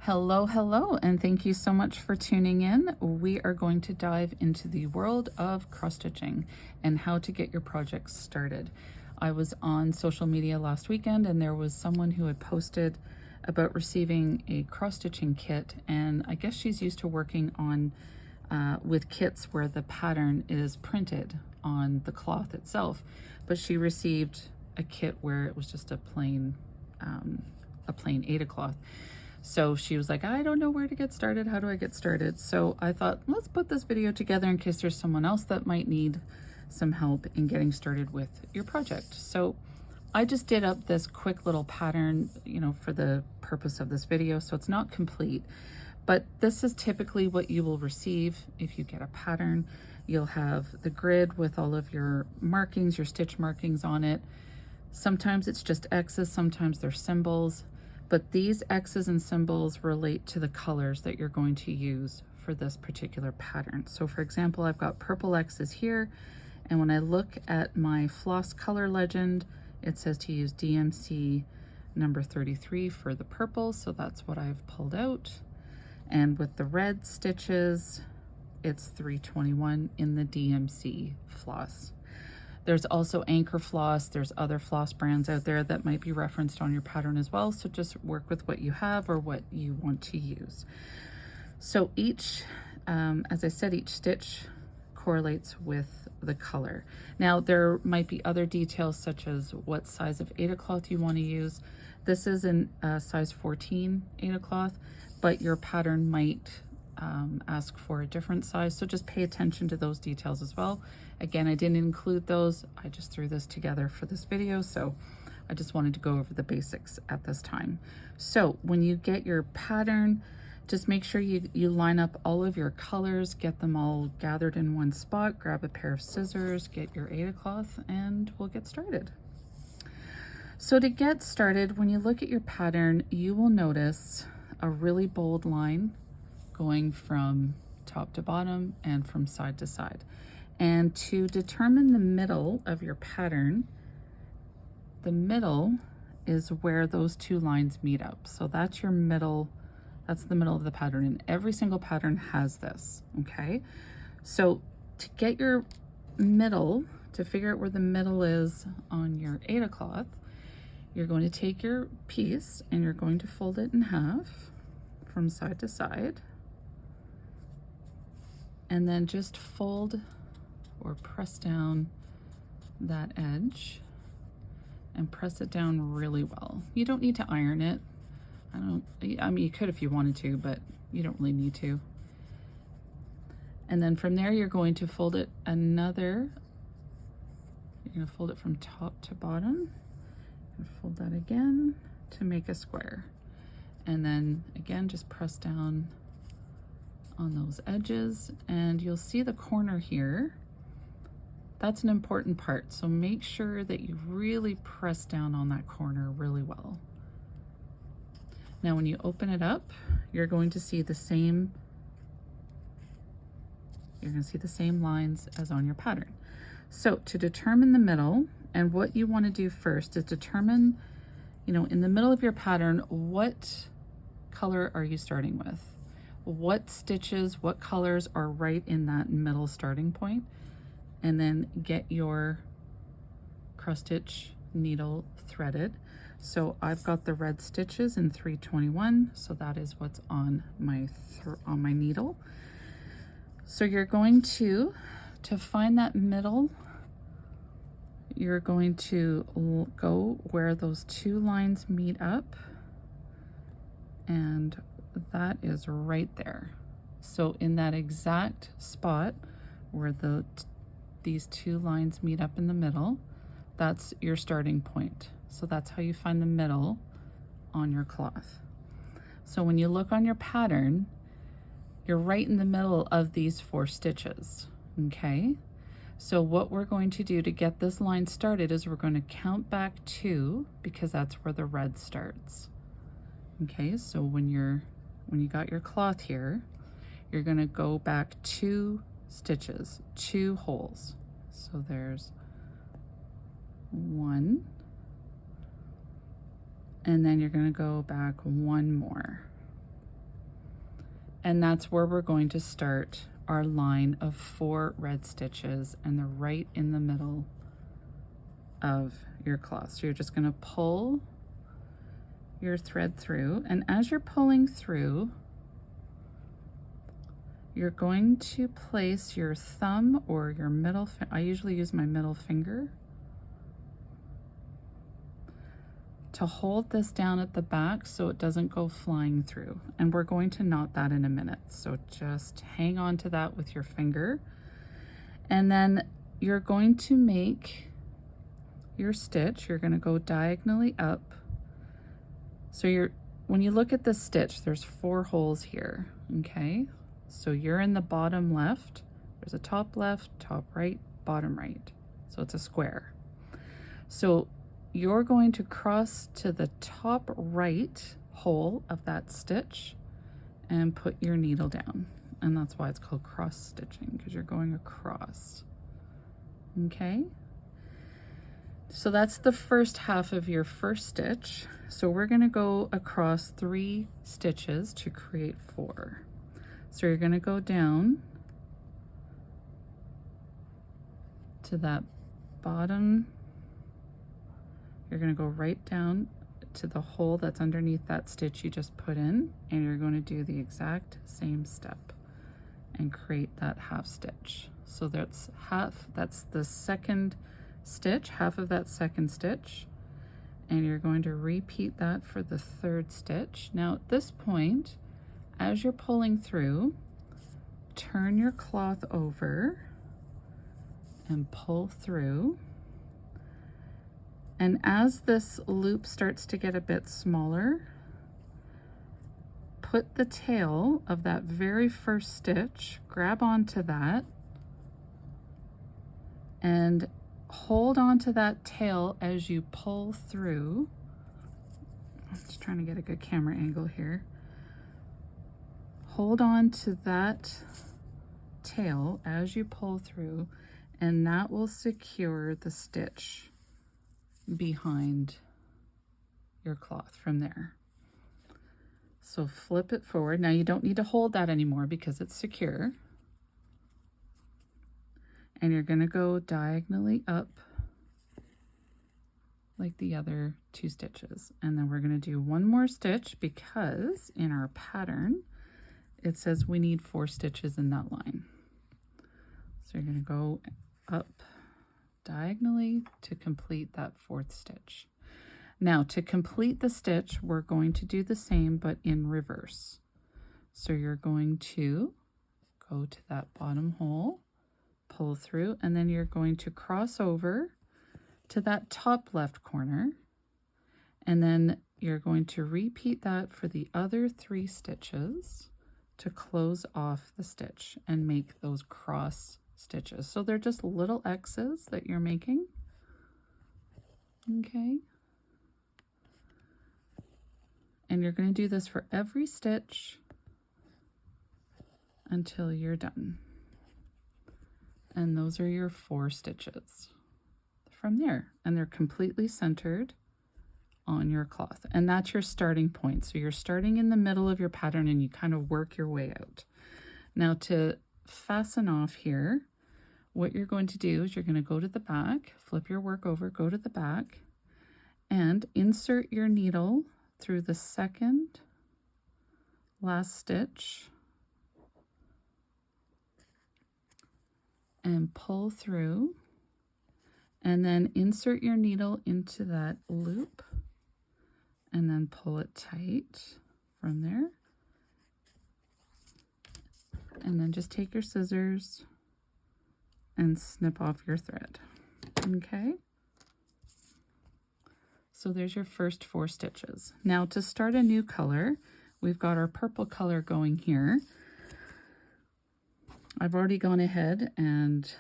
Hello, and thank you so much for tuning in. We are going to dive into the world of cross-stitching and how to get your projects started. I was on social media last weekend and there was someone who had posted about receiving a cross-stitching kit, and I guess she's used to working on with kits where the pattern is printed on the cloth itself, but she received a kit where it was just a plain Aida cloth. So she was like, I don't know where to get started. How do I get started? So I thought, let's put this video together in case there's someone else that might need some help in getting started with your project. So I just did up this quick little pattern, for the purpose of this video. So it's not complete, but this is typically what you will receive if you get a pattern. You'll have the grid with all of your markings, your stitch markings on it. Sometimes it's just X's, sometimes they're symbols. But these X's and symbols relate to the colors that you're going to use for this particular pattern. So for example, I've got purple X's here, and when I look at my floss color legend, it says to use DMC number 33 for the purple, so that's what I've pulled out. And with the red stitches, it's 321 in the DMC floss. There's also Anchor Floss. There's other floss brands out there that might be referenced on your pattern as well. So just work with what you have or what you want to use. So each, as I said, each stitch correlates with the color. Now there might be other details such as what size of Aida cloth you want to use. This is in size 14 Aida cloth, but your pattern might ask for a different size, so just pay attention to those details as well. Again, I didn't include those, I just threw this together for this video, so I just wanted to go over the basics at this time. So when you get your pattern, just make sure you line up all of your colors, get them all gathered in one spot, grab a pair of scissors, get your Aida cloth, and we'll get started. So to get started, when you look at your pattern, you will notice a really bold line going from top to bottom and from side to side. And to determine the middle of your pattern, the middle is where those two lines meet up. So that's your middle, that's the middle of the pattern, and every single pattern has this, okay? So to get your middle, to figure out where the middle is on your Aida cloth, you're going to take your piece and you're going to fold it in half from side to side, and then just fold or press down that edge and press it down really well. You don't need to iron it. I mean, you could if you wanted to, but you don't really need to. And then from there, you're going to fold it you're gonna fold it from top to bottom and fold that again to make a square. And then again, just press down on those edges, and you'll see the corner here. That's an important part, so make sure that you really press down on that corner really well. Now when you open it up, you're going to see the same lines as on your pattern. So to determine the middle, and what you want to do first is determine, in the middle of your pattern, what color are you starting with? What stitches, what colors are right in that middle starting point, and then get your cross stitch needle threaded. So I've got the red stitches in 321, so that is what's on my needle. So you're going to find that middle, you're going to go where those two lines meet up, and that is right there. So in that exact spot where these two lines meet up in the middle, that's your starting point. So that's how you find the middle on your cloth. So when you look on your pattern, you're right in the middle of these 4 stitches, okay? So what we're going to do to get this line started is we're going to count back 2, because that's where the red starts. Okay, so when you got your cloth here, you're going to go back 2 stitches, 2 holes. So there's 1, and then you're going to go back 1 more. And that's where we're going to start our line of 4 red stitches, and they're right in the middle of your cloth. So you're just going to pull your thread through, and as you're pulling through, you're going to place your thumb or your middle, I usually use my middle finger, to hold this down at the back so it doesn't go flying through. And we're going to knot that in a minute. So just hang on to that with your finger. And then you're going to make your stitch. You're going to go diagonally up. So when you look at the stitch, there's 4 holes here, okay? So you're in the bottom left. There's a top left, top right, bottom right. So it's a square. So you're going to cross to the top right hole of that stitch and put your needle down. And that's why it's called cross stitching, because you're going across. Okay? So that's the first half of your first stitch. So we're going to go across 3 stitches to create 4. So you're going to go down to that bottom. You're going to go right down to the hole that's underneath that stitch you just put in, and you're going to do the exact same step and create that half stitch. So that's the second stitch, half of that second stitch, and you're going to repeat that for the third stitch. Now at this point, as you're pulling through, turn your cloth over and pull through. And as this loop starts to get a bit smaller, put the tail of that very first stitch, grab onto that, and hold onto that tail as you pull through. I'm just trying to get a good camera angle here. Hold on to that tail as you pull through, and that will secure the stitch behind your cloth from there. So flip it forward. Now you don't need to hold that anymore because it's secure. And you're going to go diagonally up like the other 2 stitches. And then we're going to do 1 more stitch because in our pattern it says we need 4 stitches in that line. So you're going to go up diagonally to complete that 4th stitch. Now to complete the stitch, we're going to do the same but in reverse. So you're going to go to that bottom hole, pull through, and then you're going to cross over to that top left corner, and then you're going to repeat that for the other 3 stitches to close off the stitch and make those cross stitches. So they're just little X's that you're making. Okay. And you're going to do this for every stitch until you're done. And those are your 4 stitches from there. And they're completely centered on your cloth. And that's your starting point. So you're starting in the middle of your pattern and you kind of work your way out. Now to fasten off here, what you're going to do is you're going to go to the back, flip your work over, go to the back, and insert your needle through the second last stitch and pull through, and then insert your needle into that loop and then pull it tight from there. And then just take your scissors and snip off your thread. Okay? So there's your first 4 stitches. Now to start a new color, we've got our purple color going here. I've already gone ahead and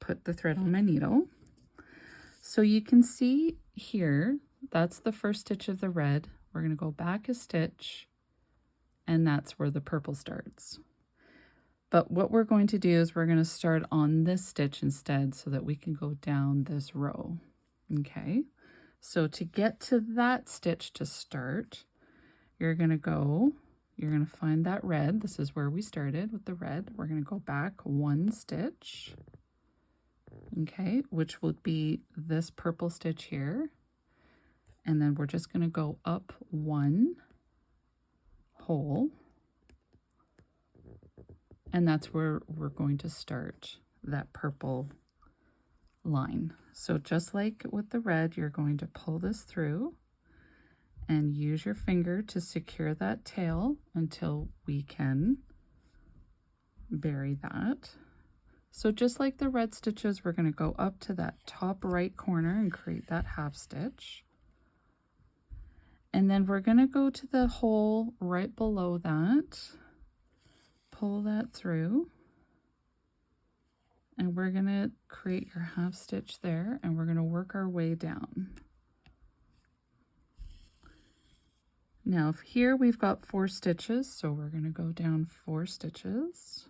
put the thread on my needle. So you can see here, that's the first stitch of the red. We're going to go back a stitch, and that's where the purple starts. But what we're going to do is we're going to start on this stitch instead so that we can go down this row. Okay, so to get to that stitch to start, you're going to go you're going to find that red. This is where we started with the red. We're going to go back 1 stitch, okay, which would be this purple stitch here. And then we're just going to go up 1 hole. And that's where we're going to start that purple line. So just like with the red, you're going to pull this through and use your finger to secure that tail until we can bury that. So just like the red stitches, we're going to go up to that top right corner and create that half stitch. And then we're going to go to the hole right below that, pull that through, and we're going to create your half stitch there, and we're going to work our way down. Now here we've got 4 stitches, so we're going to go down 4 stitches.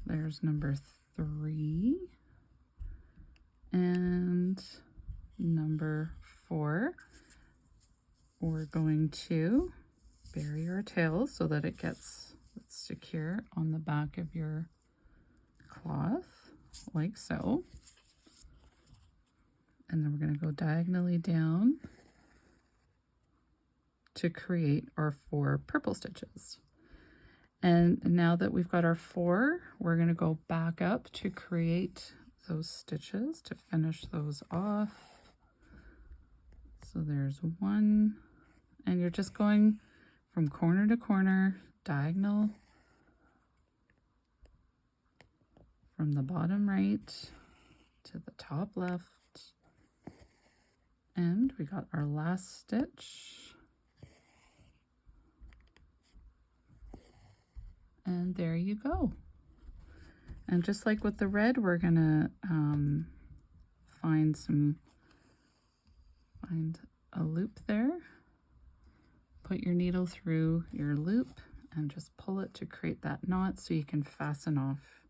There's number 3 and number 4. We're going to bury our tail so that it gets secure on the back of your cloth, like so. And then we're going to go diagonally down to create our 4 purple stitches. And now that we've got our 4, we're going to go back up to create those stitches to finish those off. So there's 1, and you're just going from corner to corner, diagonal, from the bottom right to the top left. And we got our last stitch. And there you go. And just like with the red, we're gonna find a loop there. Put your needle through your loop and just pull it to create that knot so you can fasten off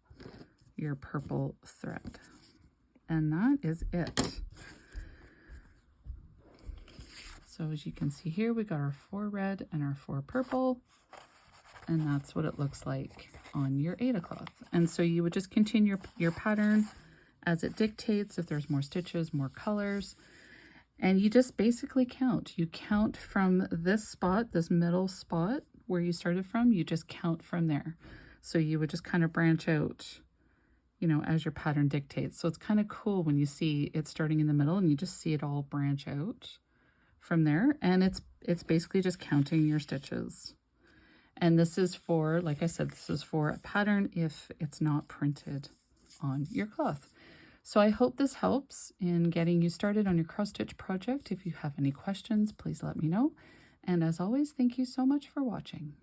your purple thread. And that is it. So as you can see here, we got our 4 red and our 4 purple. And that's what it looks like on your Aida cloth. And so you would just continue your pattern as it dictates. If there's more stitches, more colors, and you just basically count. You count from this spot, this middle spot where you started from, you just count from there. So you would just kind of branch out, you know, as your pattern dictates. So it's kind of cool when you see it starting in the middle and you just see it all branch out from there. And it's basically just counting your stitches. And this is for, like I said, this is for a pattern if it's not printed on your cloth. So I hope this helps in getting you started on your cross stitch project. If you have any questions, please let me know. And as always, thank you so much for watching.